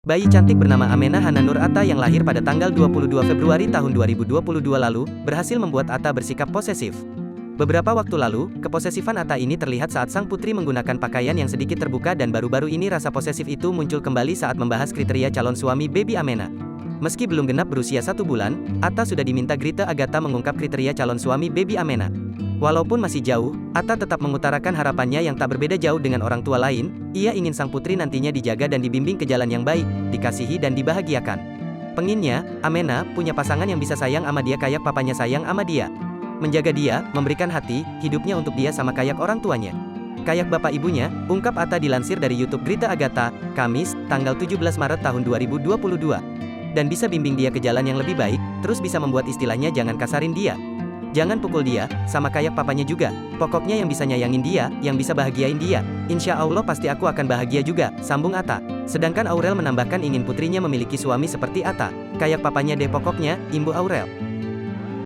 Bayi cantik bernama Amenah Hana Nur Atta yang lahir pada tanggal 22 Februari tahun 2022 lalu, berhasil membuat Atta bersikap posesif. Beberapa waktu lalu, keposesifan Atta ini terlihat saat sang putri menggunakan pakaian yang sedikit terbuka dan baru-baru ini rasa posesif itu muncul kembali saat membahas kriteria calon suami baby Amenah. Meski belum genap berusia 1 bulan, Atta sudah diminta Grita Agatha mengungkap kriteria calon suami baby Amenah. Walaupun masih jauh, Atta tetap mengutarakan harapannya yang tak berbeda jauh dengan orang tua lain. Ia ingin sang putri nantinya dijaga dan dibimbing ke jalan yang baik, dikasihi dan dibahagiakan. Penginnya, Amenah punya pasangan yang bisa sayang sama dia kayak papanya sayang sama dia. Menjaga dia, memberikan hati, hidupnya untuk dia sama kayak orang tuanya. Kayak bapak ibunya, ungkap Atta dilansir dari YouTube Grita Agatha, Kamis, tanggal 17 Maret tahun 2022. Dan bisa bimbing dia ke jalan yang lebih baik, terus bisa membuat istilahnya jangan kasarin dia. Jangan pukul dia, sama kayak papanya juga. Pokoknya yang bisa nyayangin dia, yang bisa bahagiain dia. Insya Allah pasti aku akan bahagia juga, sambung Atta. Sedangkan Aurel menambahkan ingin putrinya memiliki suami seperti Atta. Kayak papanya deh pokoknya, Imbu Aurel.